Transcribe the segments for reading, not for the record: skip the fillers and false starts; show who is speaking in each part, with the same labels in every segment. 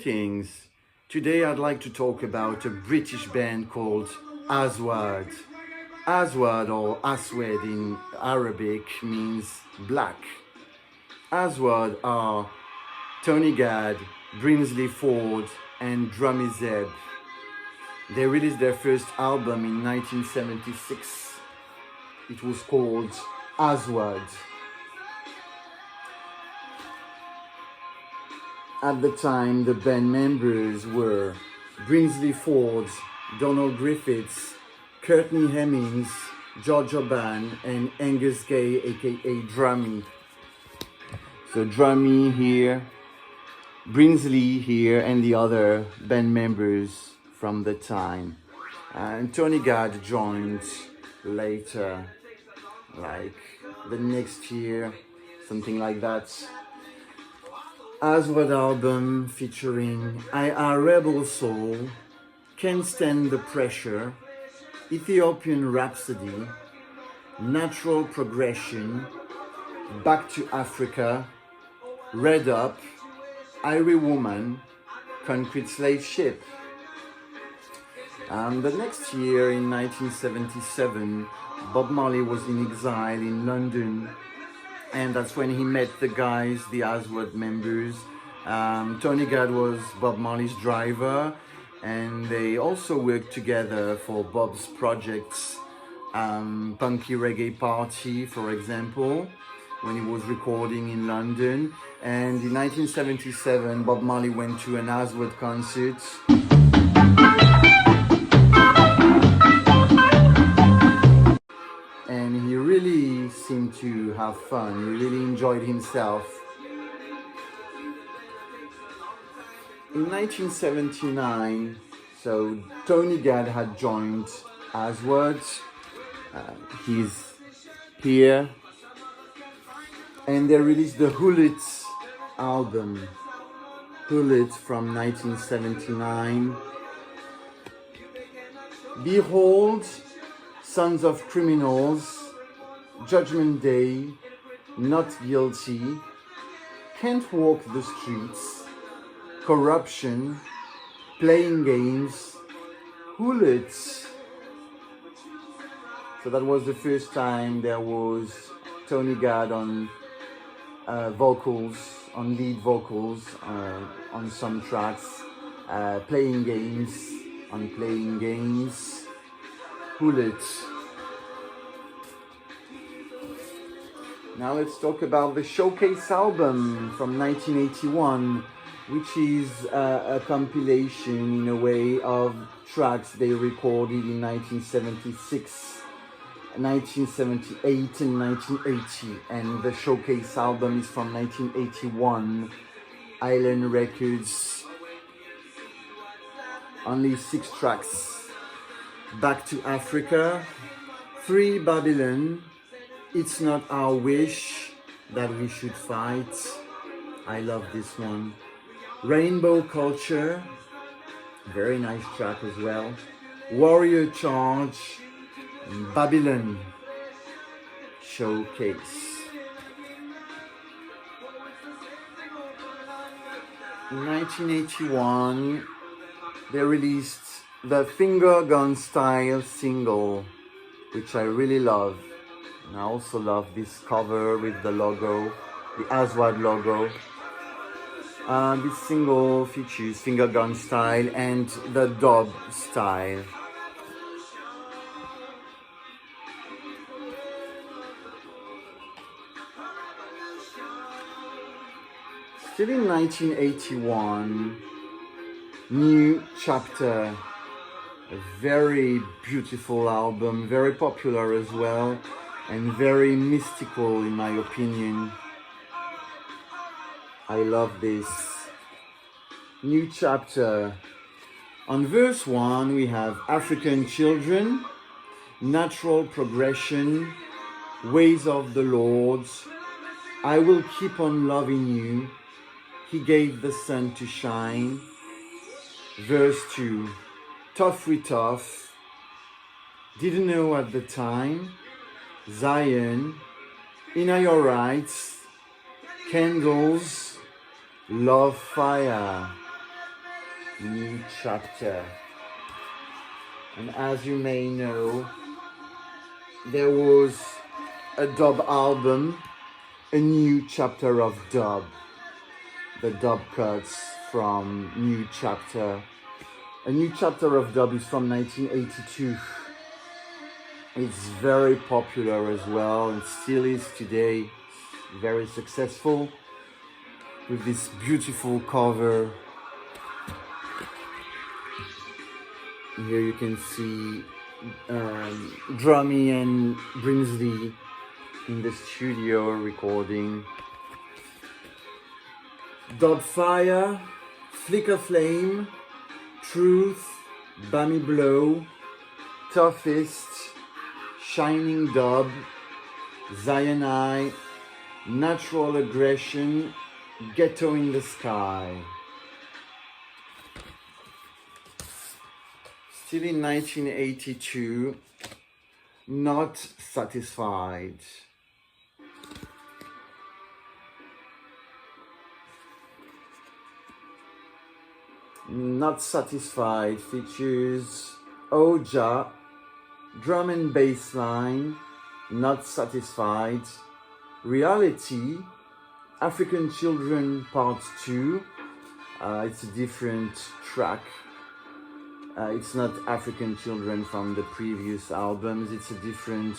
Speaker 1: Greetings! Today I'd like to talk about a British band called ASWAD. ASWAD or ASWAD in Arabic means black. ASWAD are Tony Gadd, Brinsley Ford and Drummy Zeb. They released their first album in 1976. It was called ASWAD. At the time, the band members were Brinsley Ford, Donald Griffiths, Courtney Hemmings, George Urban, and Angus Gay, aka Drummy. So Drummy here, Brinsley here, and the other band members from the time. And Tony Gadd joined later, like the next year, something like that. ASWAD album featuring I Rebel Soul, Can't Stand the Pressure, Ethiopian Rhapsody, Natural Progression, Back to Africa, Red Up, Irie Woman, Concrete Slave Ship. The next year, in 1977, Bob Marley was in exile in London, and that's when he met the guys, the ASWAD members. Tony Gadd was Bob Marley's driver, and they also worked together for Bob's projects, Punky Reggae Party, for example, when he was recording in London. And in 1977, Bob Marley went to an ASWAD concert. And he really seemed to have fun. He really enjoyed himself. In 1979, so Tony Gadd had joined ASWAD. He's here. And they released the Hullet album. Hullet from 1979. Behold, Sons of Criminals, Judgment Day, Not Guilty, Can't Walk the Streets, Corruption, Playing Games, Hullet. So that was the first time there was Tony Gadd on vocals, on lead vocals, on some tracks, Playing Games, on Playing Games, Hullet. Now let's talk about the Showcase album from 1981, which is a compilation in a way of tracks they recorded in 1976, 1978 and 1980. And the Showcase album is from 1981, Island Records. Only 6 tracks. Back to Africa, Free Babylon, It's Not Our Wish That We Should Fight. I love this one. Rainbow Culture, very nice track as well. Warrior Charge, and Babylon Showcase. In 1981, they released the Finger Gun Style single, which I really love. And I also love this cover with the logo, the ASWAD logo. This single features Finger Gun Style and the dub style. Still in 1981, New Chapter. A very beautiful album, very popular as well, and very mystical in my opinion. I love this. New Chapter. On verse 1 we have African Children, Natural Progression, Ways of the Lord, I Will Keep on Loving You, He Gave the Sun to Shine. Verse 2, Tough We Tough, Didn't Know at the Time, Zion, Inna Your Rights, Candles, Love Fire. New Chapter. And as you may know, there was a dub album, A New Chapter of Dub. The dub cuts from New Chapter. A New Chapter of Dub is from 1982. It's very popular as well and still is today. Very successful with this beautiful cover. Here you can see Drummy and Brinsley in the studio recording. Dub Fire, Flicker Flame, Truth, Bammy Blow, Toughest, Shining Dub, Zion Eye, Natural Aggression, Ghetto in the Sky. Still in 1982, Not Satisfied. Not Satisfied features Oja, drum and bass line, Not Satisfied, Reality, African Children Part 2. It's a different track. It's not African Children from the previous albums, it's a different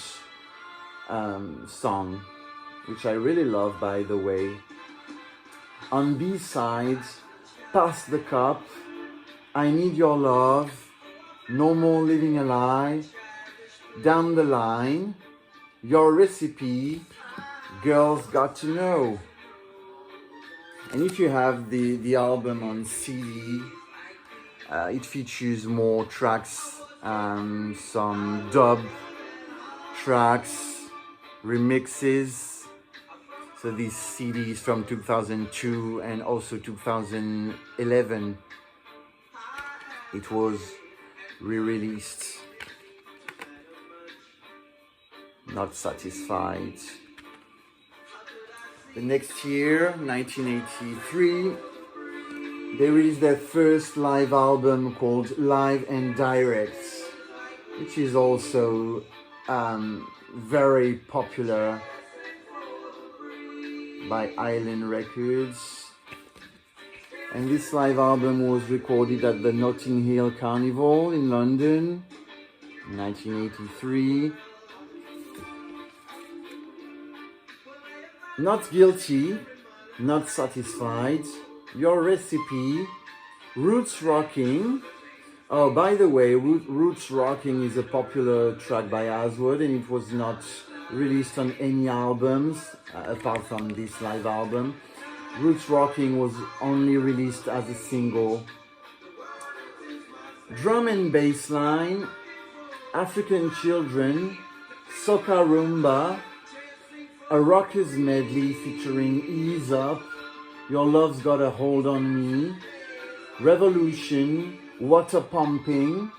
Speaker 1: song, which I really love, by the way. On B-side, Pass the Cup, I Need Your Love, No More Living a Lie, Down the Line, Your Recipe, Girls Got to Know. And if you have the album on CD, it features more tracks, some dub tracks, remixes. So these CDs from 2002 and also 2011, it was re-released. Not Satisfied. The next year, 1983, they released their first live album called Live and Direct, which is also very popular by Island Records. And this live album was recorded at the Notting Hill Carnival in London in 1983. Not Guilty, Not Satisfied, Your Recipe, Roots Rocking. Oh, by the way, Roots Rocking is a popular track by ASWAD, and it was not released on any albums apart from this live album. Roots Rocking was only released as a single. Drum and Bass Line, African Children, Soca Rumba, a Rockers medley featuring Ease Up, Your Love's Got a Hold on Me, Revolution, Water Pumping,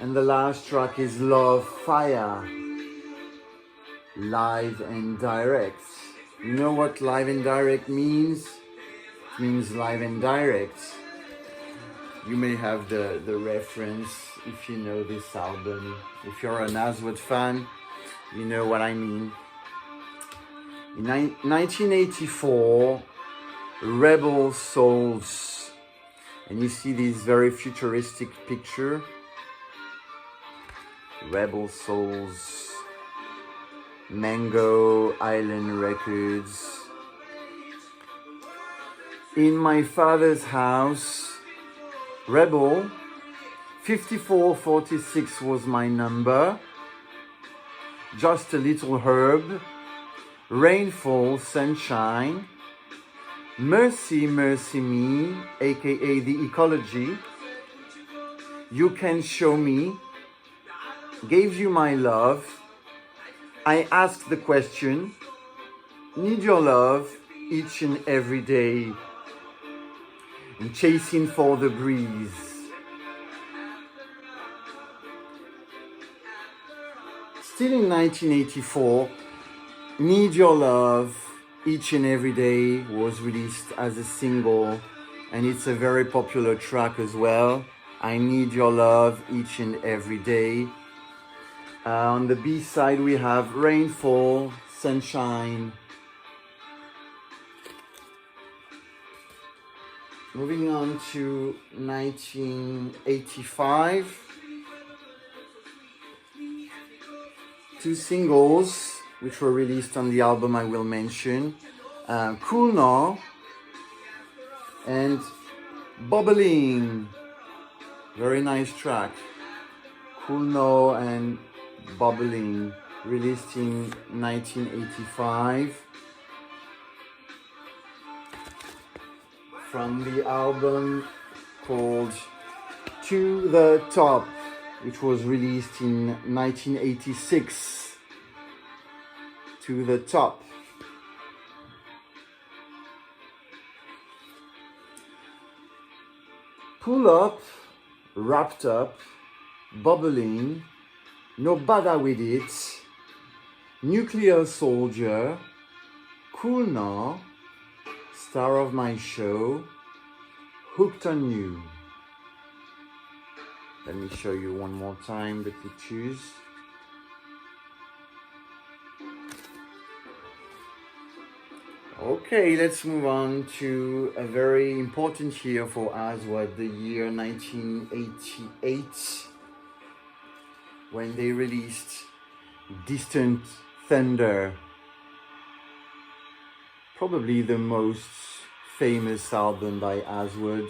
Speaker 1: and the last track is Love Fire. Live and Direct. You know what live and direct means? It means live and direct. You may have the reference if you know this album. If you're an ASWAD fan, you know what I mean. In 1984, Rebel Souls, and you see this very futuristic picture. Rebel Souls, Mango Island Records. In My Father's House, Rebel, 5446 was my number. Just a Little Herb, Rainfall, Sunshine, Mercy, Mercy Me, aka The Ecology, You Can Show Me, Gave You My Love, I Ask the Question, Need Your Love, Each and Every Day, and Chasing for the Breeze. Still in 1984, Need Your Love, Each and Every Day was released as a single and it's a very popular track as well. I Need Your Love Each and Every Day. On the B side we have Rainfall, Sunshine. Moving on to 1985. Two singles which were released on the album I will mention. Cool Now and Bubbling. Very nice track. Cool Now and Bubbling, released in 1985. From the album called To the Top, which was released in 1986. To the Top. Pull Up, Wrapped Up, Bubbling, No Bother With It, Nuclear Soldier, Cool Now, Star of My Show, Hooked on You. Let me show you one more time the pictures. Okay, let's move on to a very important year for ASWAD, the year 1988, when they released Distant Thunder, probably the most famous album by ASWAD.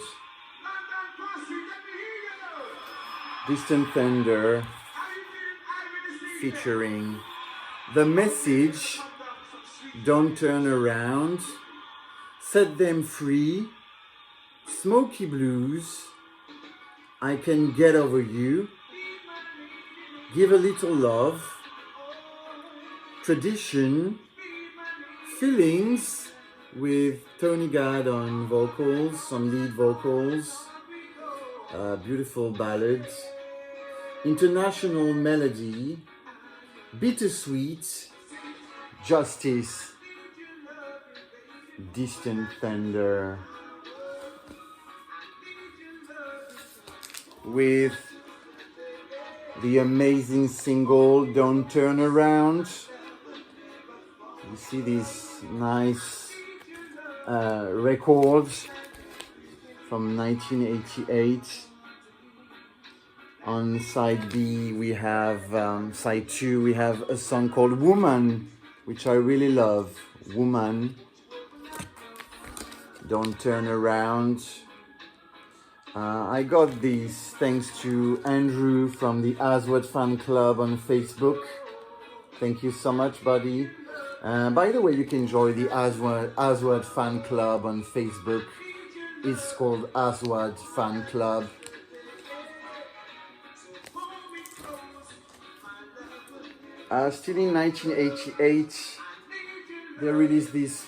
Speaker 1: Distant Thunder, featuring The Message, Don't Turn Around, Set Them Free, Smoky Blues, I Can Get Over You, Give a Little Love, Tradition, Feelings with Tony Gadd on vocals, on lead vocals, beautiful ballads, International Melody, Bittersweet, Justice, Distant Thunder, with the amazing single Don't Turn Around. You see these nice records from 1988. On side B we have, side 2 we have a song called Woman, which I really love. Woman, Don't Turn Around. I got these thanks to Andrew from the ASWAD fan club on Facebook. Thank you so much, buddy. By the way, you can join the ASWAD fan club on Facebook. It's called ASWAD fan club. Still in 1988, they released this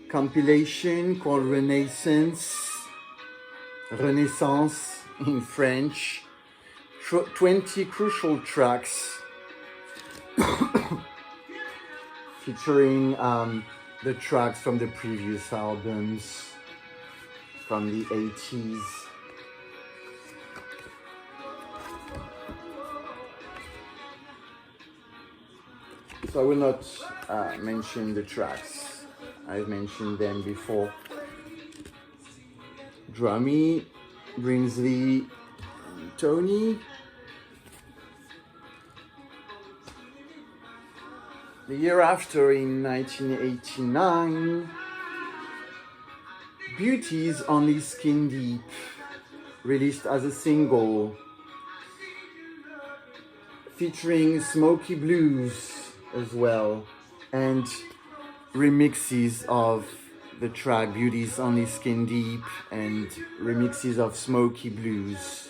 Speaker 1: compilation called Renaissance in French. 20 crucial tracks featuring the tracks from the previous albums from the 80s. So I will not mention the tracks. I've mentioned them before. Drummy, Brinsley, Tony. The year after, in 1989, Beauty's Only Skin Deep, released as a single, featuring Smoky Blues as well, and remixes of the track Beauty's Only Skin Deep and remixes of Smoky Blues.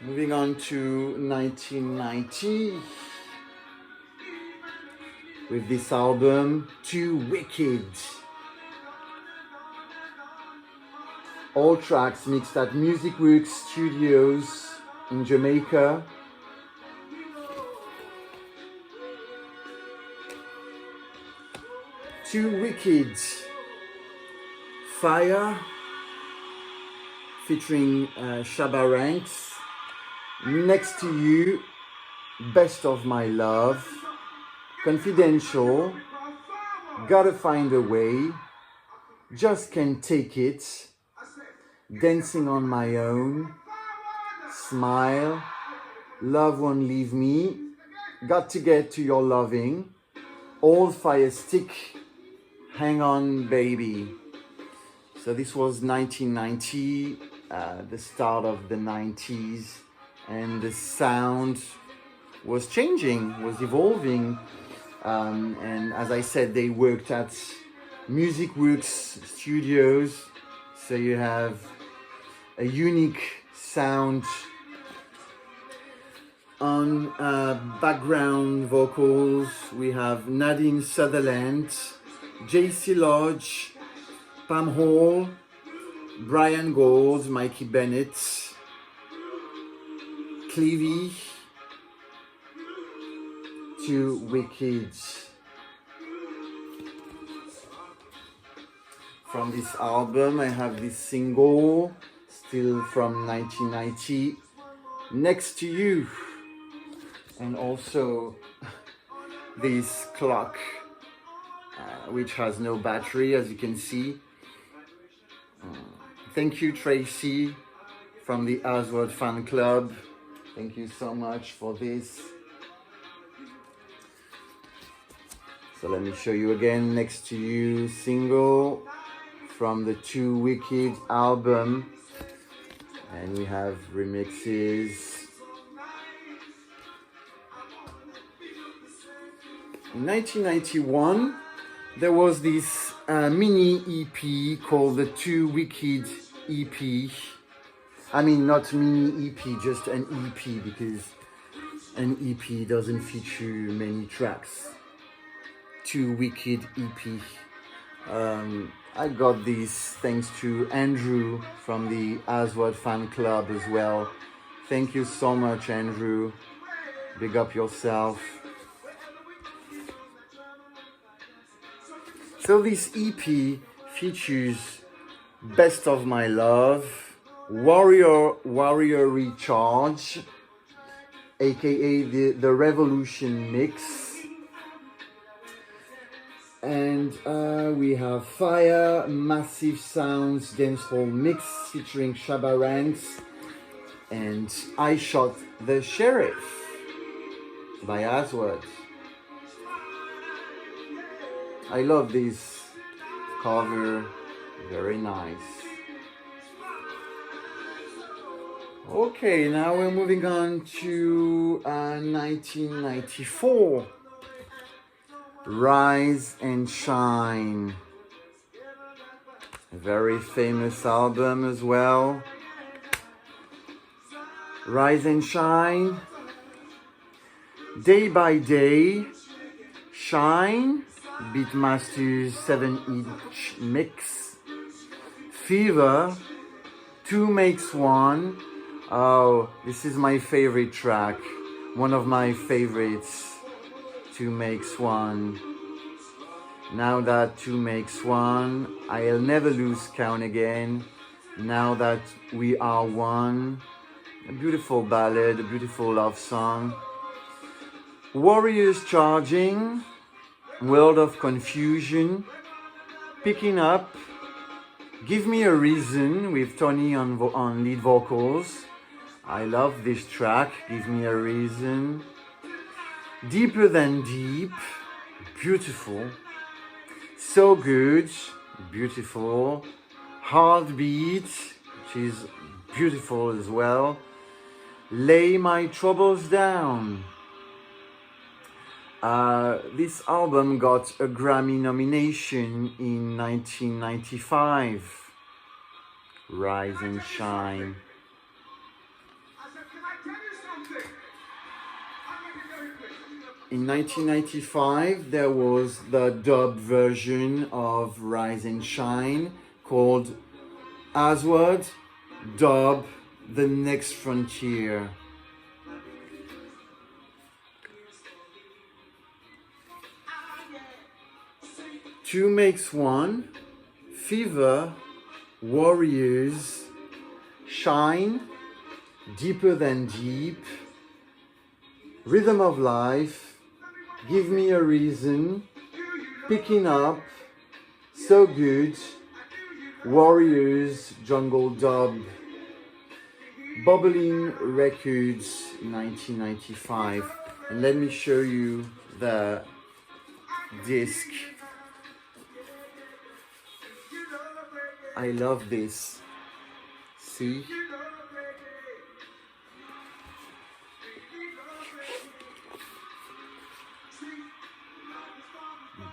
Speaker 1: Moving on to 1990 with this album, Too Wicked. All tracks mixed at Music Works Studios in Jamaica. Too Wicked, Fire, featuring Shabba Ranks. Next to You, Best of My Love, Confidential, Gotta Find a Way, Just Can't Take It, Dancing on My Own, Smile, Love Won't Leave Me, Got to Get to Your Loving, Old Fire Stick, Hang On Baby. So this was 1990, the start of the 90s, and the sound was changing, was evolving. And as I said, they worked at Music Works Studios, so you have a unique sound on background vocals. We have Nadine Sutherland, JC Lodge, Pam Hall, Brian Gold, Mikey Bennett, Clevie. Too Wicked. From this album, I have this single, still from 1990, Next to You, and also this clock, which has no battery, as you can see. Thank you, Tracy, from the ASWAD fan club. Thank you so much for this. So let me show you again, Next to You single from the Too Wicked album. And we have remixes. In 1991, there was this mini EP called the Too Wicked EP. I mean, not mini EP, just an EP, because an EP doesn't feature many tracks. Too Wicked EP. I got this thanks to Andrew from the ASWAD fan club as well. Thank you so much, Andrew. Big up yourself. So this EP features Best of My Love, Warrior Recharge, aka the Revolution Mix, and we have Fire, Massive Sounds, Dancehall Mix featuring Shabba Ranks, and I Shot the Sheriff by ASWAD. I love this cover, very nice. Okay, now we're moving on to 1994. Rise and Shine. A very famous album as well. Rise and Shine. Day by Day. Shine. Beatmaster's 7-inch mix. Fever. 2 Makes 1. Oh, this is my favorite track. One of my favorites. 2 Makes 1. Now that 2 makes 1, I'll never lose count again. Now that we are one. A beautiful ballad, a beautiful love song. Warriors Charging. World of Confusion. Picking Up. Give Me a Reason with Tony on lead vocals. I love this track, Give Me a Reason. Deeper Than Deep, beautiful. So Good, beautiful. Heartbeat, which is beautiful as well. Lay My Troubles Down. This album got a Grammy nomination in 1995. Rise and Shine. In 1995, there was the dub version of Rise and Shine called ASWAD Dub The Next Frontier. Two Makes One, Fever, Warriors, Shine, Deeper Than Deep, Rhythm of Life, Give Me a Reason, Picking Up, So Good, Warriors, Jungle Dub, Bubbling Records, 1995. And let me show you the disc. I love this. See?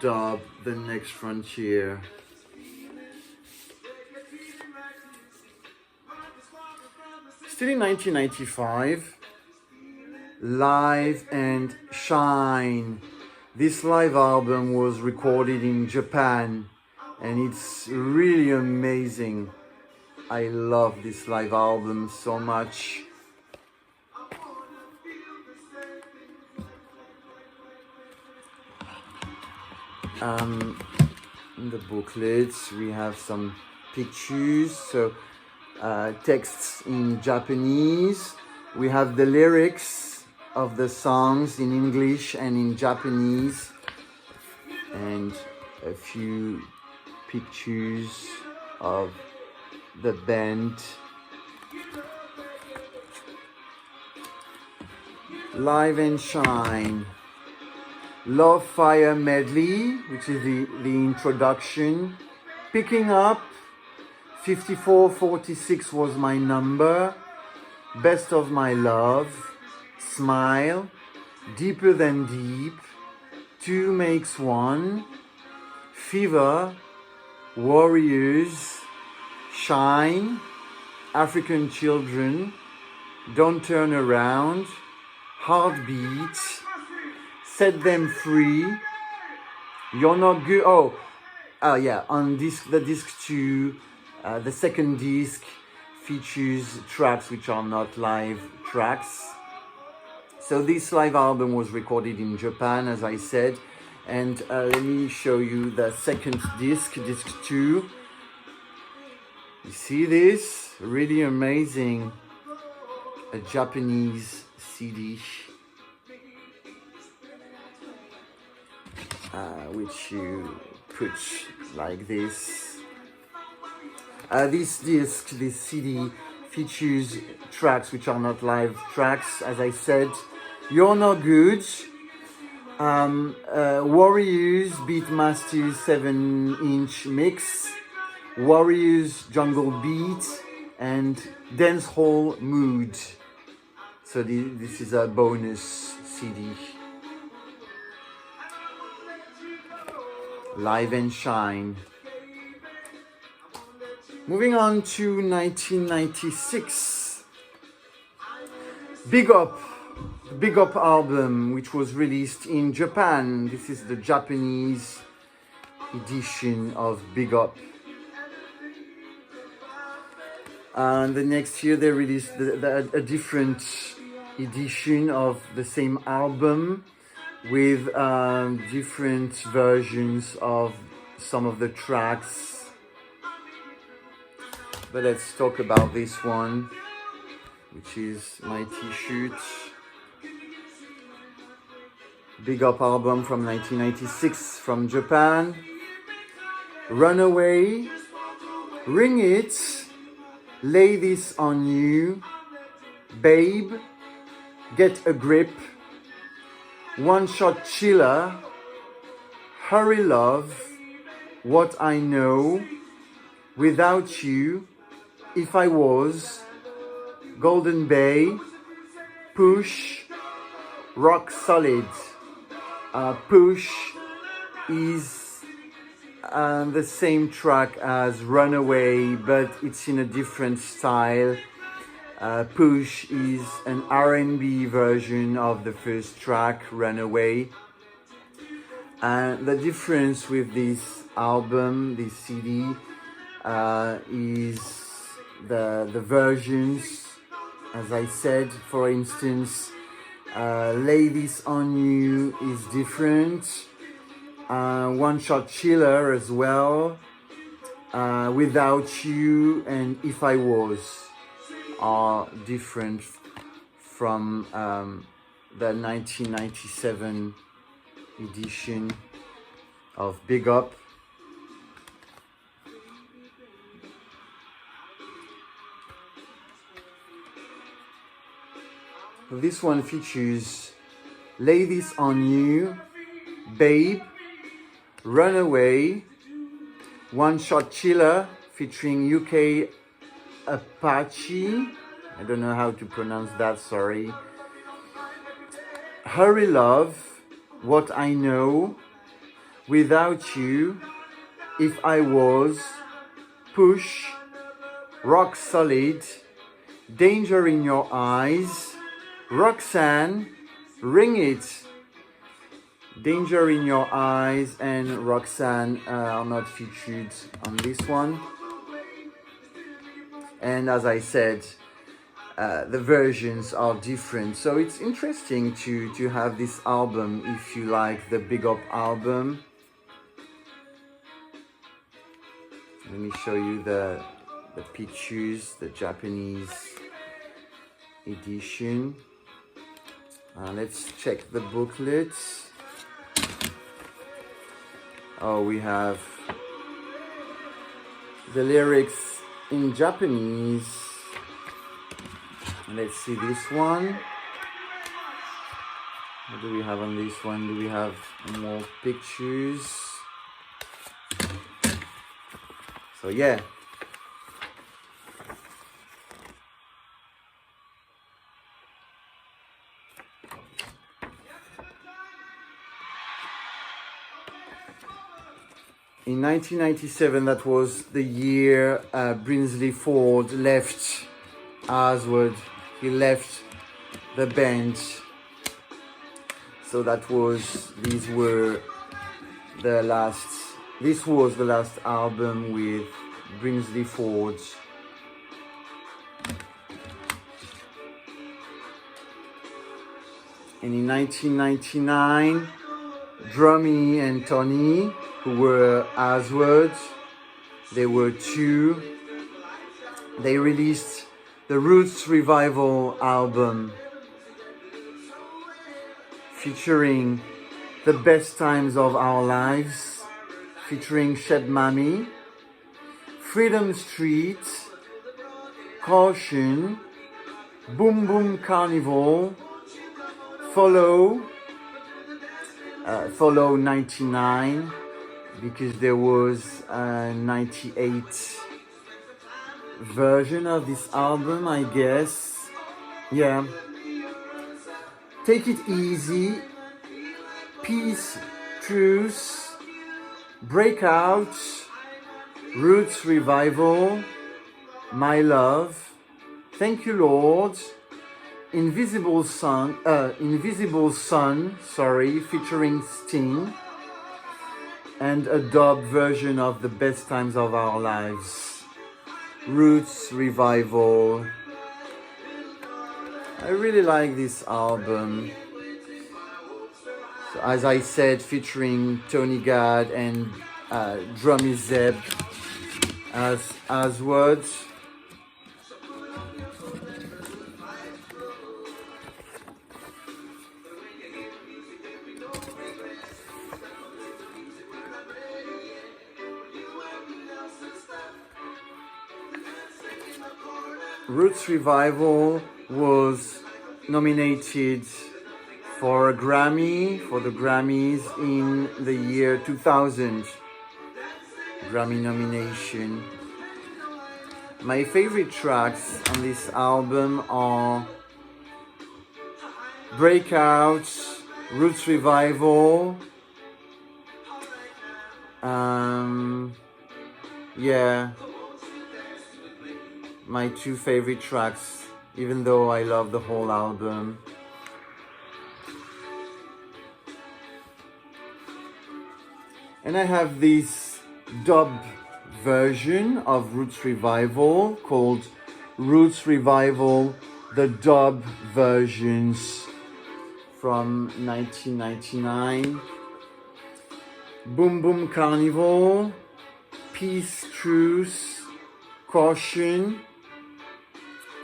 Speaker 1: Dub, The Next Frontier. Still in 1995, Live and Shine. This live album was recorded in Japan and it's really amazing. I love this live album so much. In the booklets we have some pictures, so texts in Japanese. We have the lyrics of the songs in English and in Japanese, and a few pictures of the band. Live and Shine. Love Fire Medley, which is the introduction. Picking Up, 5446 was my number. Best of My Love, Smile, Deeper Than Deep, Two Makes One, Fever, Warriors, Shine, African Children, Don't Turn Around, Heartbeat, Set Them Free, You're Not Good. Yeah, on the disc 2, the second disc features tracks which are not live tracks. So this live album was recorded in Japan, as I said, and let me show you the second disc, disc 2. You see this? Really amazing. A Japanese CD. Which you put like this. This disc, this CD, features tracks which are not live tracks, as I said. You're Not Good, Warriors Beatmasters 7-inch mix, Warriors Jungle Beat, and Dancehall Mood. So this is a bonus CD. Live and Shine. Moving on to 1996. Big Up, the Big Up album, which was released in Japan. This is the Japanese edition of Big Up. And the next year they released a different edition of the same album with different versions of some of the tracks. But let's talk about this one, which is my t-shirt. Big Up album from 1996 from Japan. Runaway, Ring It, Lay This On You, Babe, Get a Grip, One Shot Chiller, Hurry Love, What I Know, Without You, If I Was, Golden Bay, Push, Rock Solid. Push is the same track as Runaway, but it's in a different style. Push is an R&B version of the first track, Runaway. And the difference with this album, this CD, is the versions. As I said, for instance, Lay This On You is different. One Shot Chiller as well, Without You, and If I Was are different from the 1997 edition of Big Up. This one features Lay This On You, Babe, Runaway, One Shot Chiller featuring UK Apache, I don't know how to pronounce that, sorry, Hurry Love, What I Know, Without You, If I Was, Push, Rock Solid, Danger in Your Eyes, Roxanne, Ring It. Danger in Your Eyes and Roxanne are not featured on this one. And as I said, the versions are different. So it's interesting to have this album if you like the Big Up album. Let me show you the pictures, the Japanese edition. Let's check the booklets. Oh, we have the lyrics in Japanese. Let's see this one. What do we have on this one? Do we have more pictures? So yeah. In 1997, that was the year Brinsley Ford left ASWAD. He left the band. So this was the last album with Brinsley Ford. And in 1999, Drummy and Tony, who were ASWAD, they were two. They released the Roots Revival album featuring The Best Times of Our Lives, featuring Shed Mami, Freedom Street, Caution, Boom Boom Carnival, Follow 99, because there was a 98 version of this album, I guess. Yeah. Take It Easy, Peace, Truce, Breakout, Roots Revival, My Love, Thank You Lord, Invisible Sun, featuring Sting, and a dub version of The Best Times of Our Lives. Roots Revival. I really like this album. So, as I said, featuring Tony Gadd and Drummy Zeb as ASWAD. Roots Revival was nominated for the Grammys in the year 2000. Grammy nomination. My favorite tracks on this album are Breakout, Roots Revival, my two favorite tracks, even though I love the whole album. And I have this dub version of Roots Revival called Roots Revival, the dub versions from 1999. Boom Boom Carnival, Peace, Truce, Caution,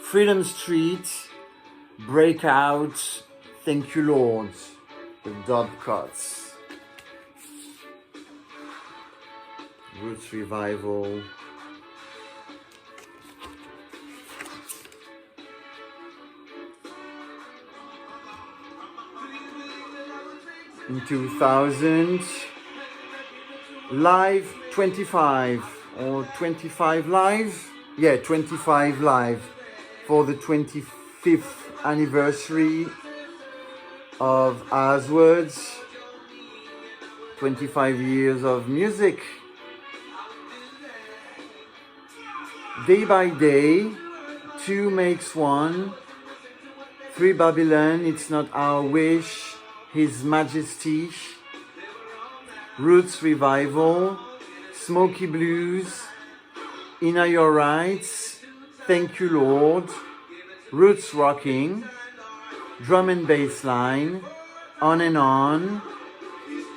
Speaker 1: Freedom Street, Breakout, Thank You Lord, the Dub Cuts, Roots Revival, in 2000, Live 25 or 25 Live? Yeah, 25 Live for the 25th anniversary of ASWAD, 25 years of music. Day by Day, 2 makes 1, 3 Babylon, It's Not Our Wish, His Majesty, Roots Revival, Smoky Blues, Inna Your Rights, Thank You Lord, Roots Rocking, Drum and Bass Line, On and On,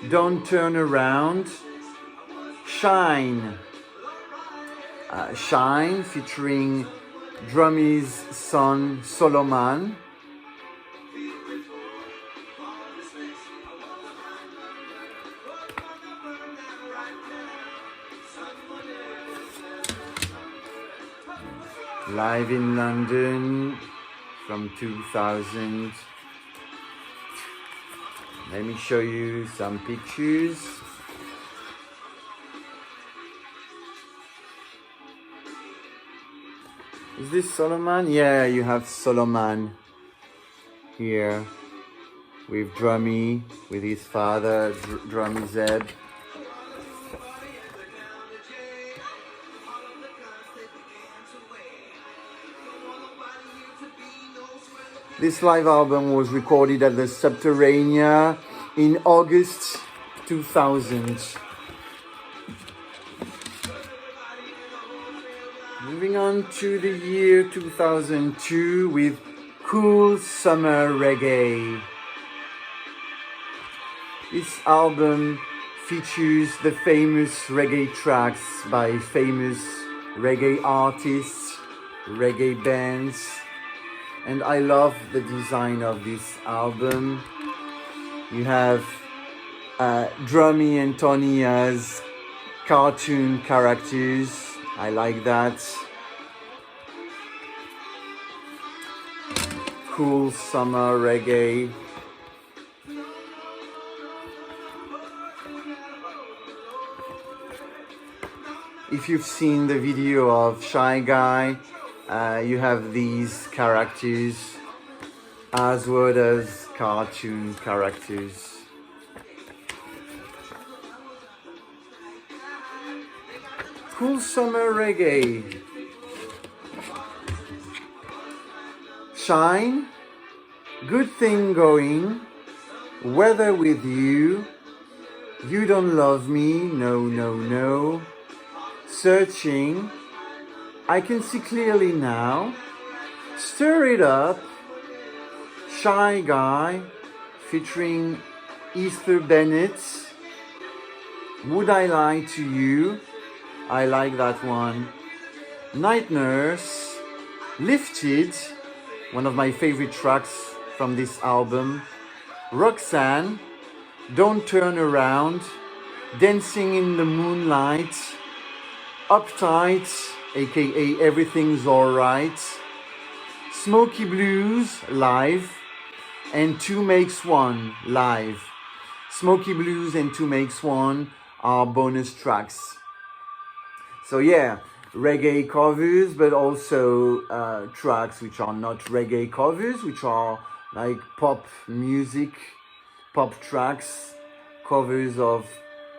Speaker 1: Don't Turn Around, Shine. Shine featuring Drummy's son Solomon. Live in London from 2000. Let me show you some pictures. Is this Solomon? Yeah, you have Solomon here with Drummy, with his father, Drummy Zeb. This live album was recorded at the Subterranea in August 2000. Moving on to the year 2002 with Cool Summer Reggae. This album features the famous reggae tracks by famous reggae artists, reggae bands, and I love the design of this album. You have Drummy and Tony as cartoon characters. I like that. Cool Summer Reggae. If you've seen the video of Shy Guy, you have these characters as well as cartoon characters. Cool Summer Reggae. Shine, Good Thing Going, Weather With You, You Don't Love Me, No, No, No, Searching, I Can See Clearly Now, Stir It Up, Shy Guy, featuring Easter Bennett, Would I Lie to You, I like that one, Night Nurse, Lifted, one of my favorite tracks from this album, Roxanne, Don't Turn Around, Dancing in the Moonlight, Uptight, aka Everything's Alright, Smoky Blues live, and 2 Makes 1 live. Smoky Blues and 2 Makes 1 are bonus tracks. So yeah, reggae covers, but also tracks which are not reggae covers, which are like pop music, pop tracks, covers of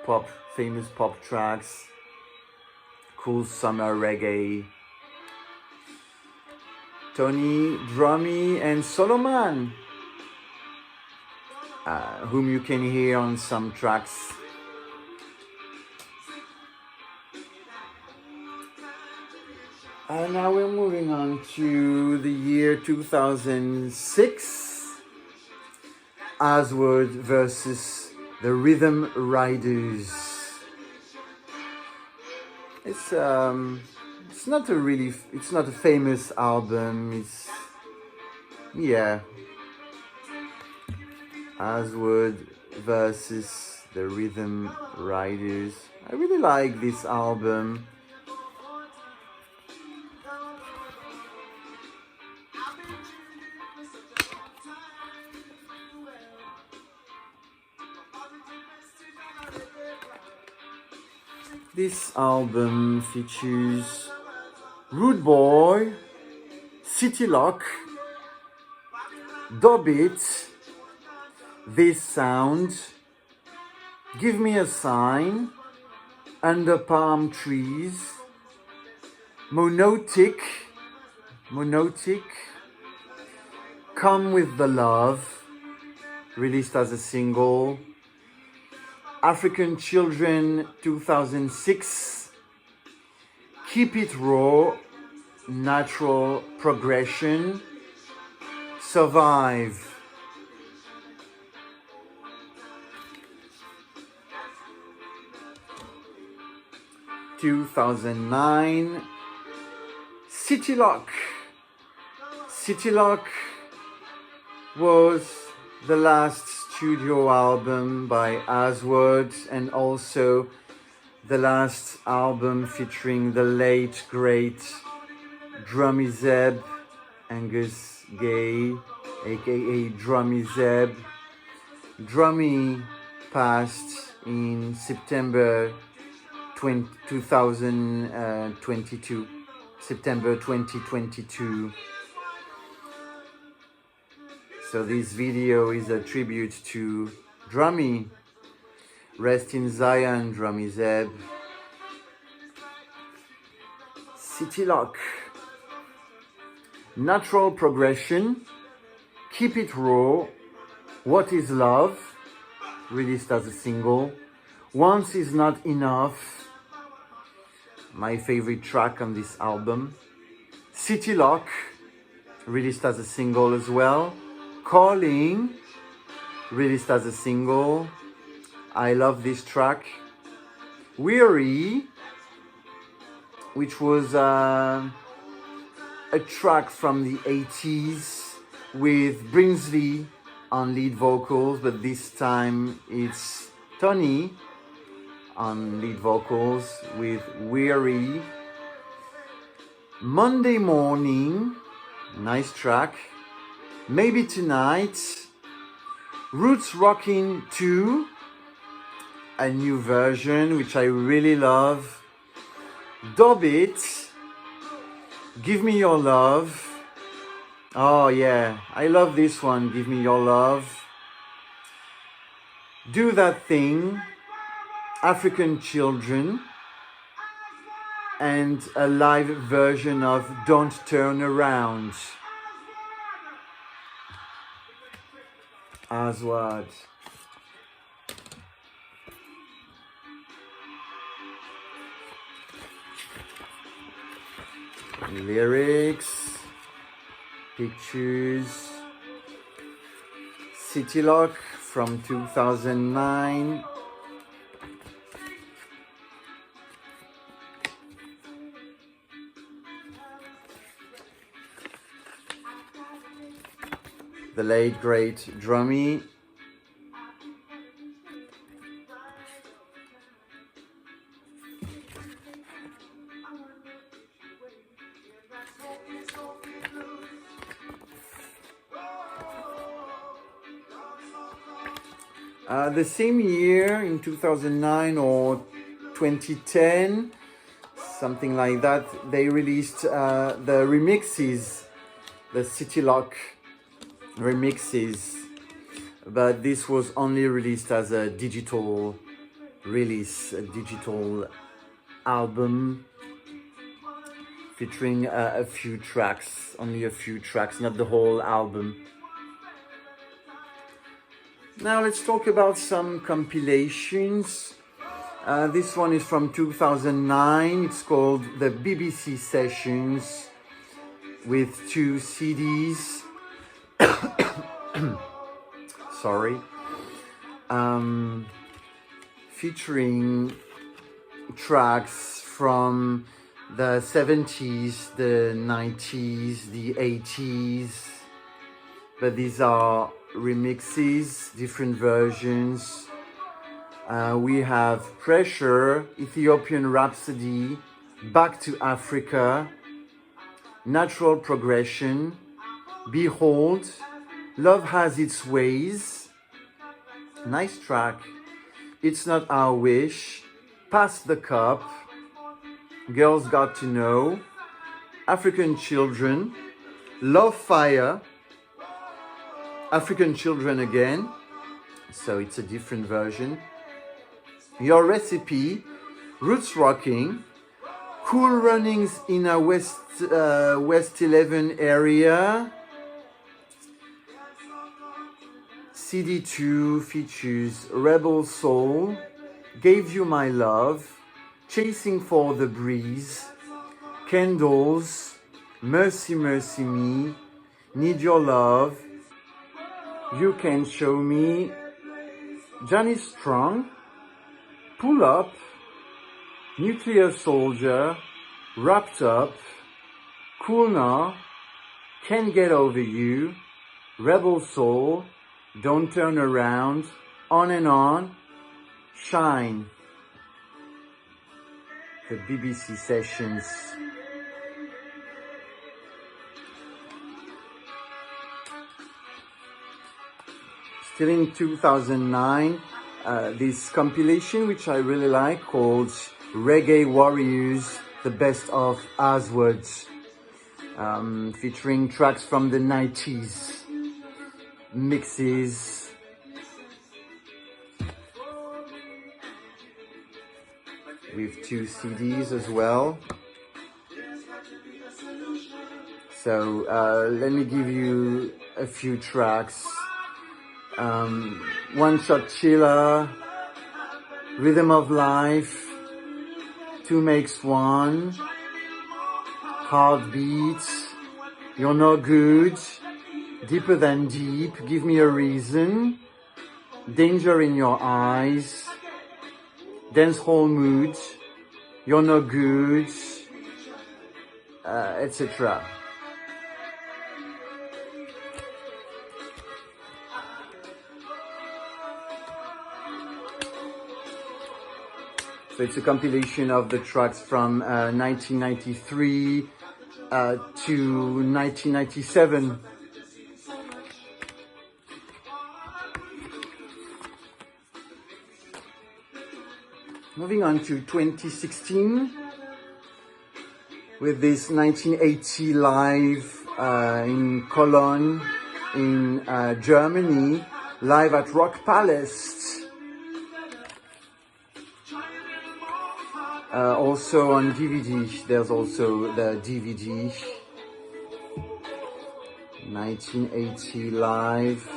Speaker 1: pop, famous pop tracks. Cool Summer Reggae. Tony, Drummy, and Solomon, whom you can hear on some tracks. Now we're moving on to the year 2006. ASWAD versus the Rhythm Riders. It's not a famous album. It's, yeah, ASWAD versus the Rhythm Riders. I really like this album. This album features Rude Boy, City Lock, Dobbit, This Sound, Give Me a Sign, Under Palm Trees, Monotic, Come With the Love, released as a single, African Children 2006, Keep It Raw, Natural Progression, Survive. (2009) City Lock. City Lock was the last studio album by ASWAD and also the last album featuring the late great Drummy Zeb, Angus Gay, aka Drummy Zeb. Drummy passed in September 2022. September 2022. So this video is a tribute to Drummy. Rest in Zion, Drummy Zeb. City Lock. Natural Progression. Keep It Raw. What is Love? Released as a single. Once Is Not Enough. My favorite track on this album. City Lock. Released as a single as well. Calling, released as a single. I love this track. Weary, which was a track from the 80s with Brinsley on lead vocals, but this time it's Tony on lead vocals with Weary. Monday Morning, nice track. Maybe Tonight, Roots Rockin' 2, a new version which I really love. Dobbit, Give Me Your Love. Oh yeah, I love this one, Give Me Your Love. Do That Thing, African Children, and a live version of Don't Turn Around. ASWAD. Lyrics, pictures. City Lock from 2009. The late great Drummy. The same year, in 2009 or 2010, something like that, they released the remixes, the City Lock remixes, but this was only released as a digital release, a digital album featuring a few tracks, only a few tracks, not the whole album. Now let's talk about some compilations. This one is from 2009. It's called the BBC Sessions with 2 CDs. Sorry. featuring tracks from the 70s, the 90s, the 80s, but these are remixes, different versions. We have Pressure, Ethiopian Rhapsody, Back to Africa, Natural Progression, Behold, Love Has Its Ways, nice track, It's Not Our Wish, Pass the Cup, Girls Got to Know, African Children, Love Fire, African Children again, so it's a different version, Your Recipe, Roots Rocking, Cool Runnings in a West 11 area. CD2 features Rebel Soul, Gave You My Love, Chasing for the Breeze, Candles, Mercy Mercy Me, Need Your Love, You Can Show Me, Johnny Strong, Pull Up, Nuclear Soldier, Wrapped Up, Cool Now, Can't Get Over You, Rebel Soul, Don't Turn Around, On and On, Shine. The BBC sessions. Still in 2009, this compilation, which I really like, called Reggae Warriors, the best of ASWAD, featuring tracks from the 90s, mixes, with 2 CDs as well. So let me give you a few tracks. One Shot Chiller, Rhythm of Life, 2 Makes One, Heartbeats, You're No Good, Deeper Than Deep, Give Me a Reason, Danger in Your Eyes, Dance Hall Mood, You're No Good, etc. So it's a compilation of the tracks from 1993 to 1997. Moving on to 2016 with this 1980 live in Cologne in Germany, live at Rock Palace. Also on DVD, there's also the DVD, 1980 live.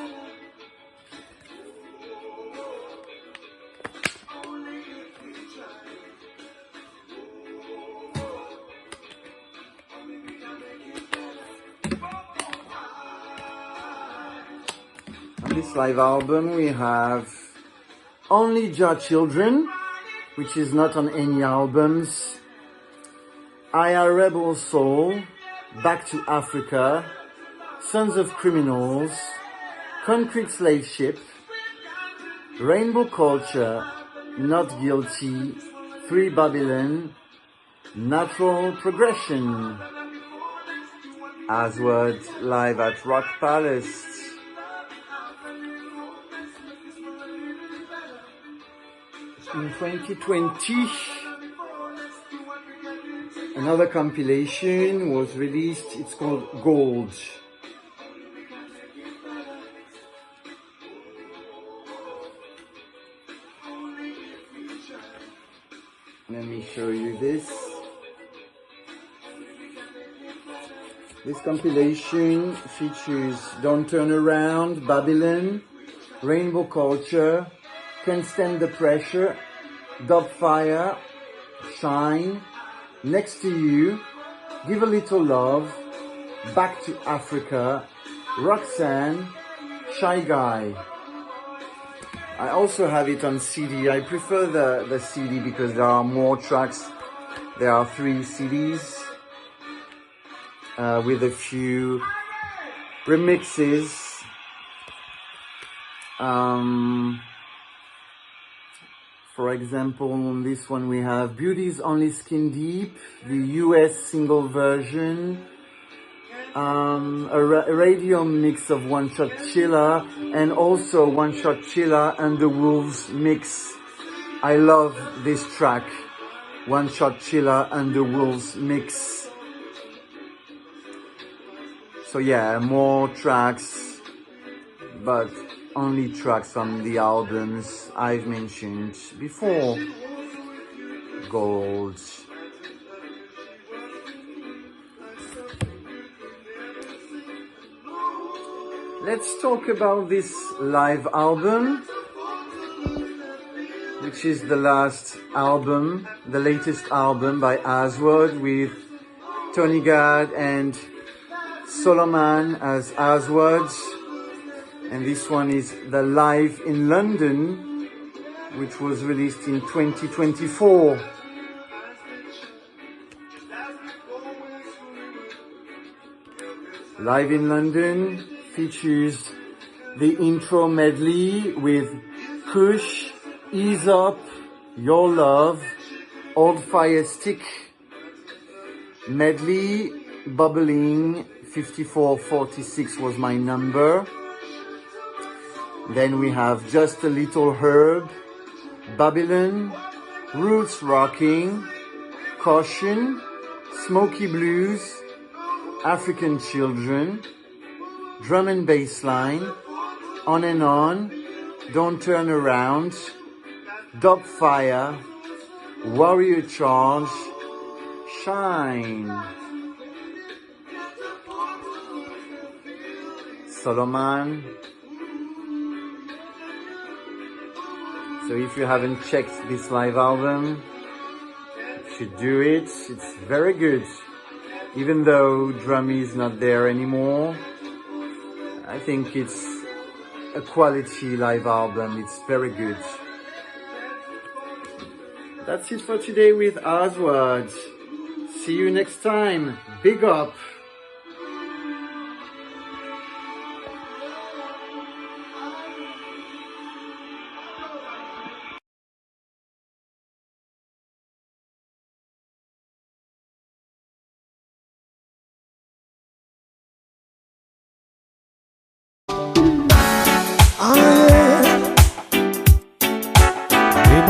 Speaker 1: On this live album we have Only Jah Children, which is not on any albums, I Rebel Soul, Back to Africa, Sons of Criminals, Concrete Slave Ship, Rainbow Culture, Not Guilty, Free Babylon, Natural Progression. ASWAD live at Rock Palace. In 2020, another compilation was released. It's called Gold. Let me show you this. This compilation features Don't Turn Around, Babylon, Rainbow Culture, Can't Stand the Pressure, Dub Fire, Shine, Next to You, Give a Little Love, Back to Africa, Roxanne, Shy Guy. I also have it on CD. I prefer the CD because there are more tracks. There are 3 CDs with a few remixes. For example, on this one we have Beauty's Only Skin Deep, the US single version, a radio mix of One Shot Chilla, and also One Shot Chilla and the Wolves mix. I love this track, One Shot Chilla and the Wolves mix. So yeah, more tracks, but only tracks on the albums I've mentioned before. Gold. Let's talk about this live album, which is the last album, the latest album by ASWAD with Tony Gad and Solomon as ASWAD. And this one is the Live in London, which was released in 2024. Live in London features the intro medley with Kush, Ease Up, Your Love, Old Fire Stick, medley, Bubbling, 5446 was my number. Then we have Just a Little Herb, Babylon, Roots Rocking, Caution, Smoky Blues, African Children, Drum and Bass Line, On and On, Don't Turn Around, Dub Fire, Warrior Charge, Shine, Solomon. So if you haven't checked this live album, you should do it. It's very good. Even though Drummy is not there anymore, I think it's a quality live album. It's very good. That's it for today with ASWAD. See you next time. Big up.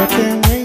Speaker 2: Reggae.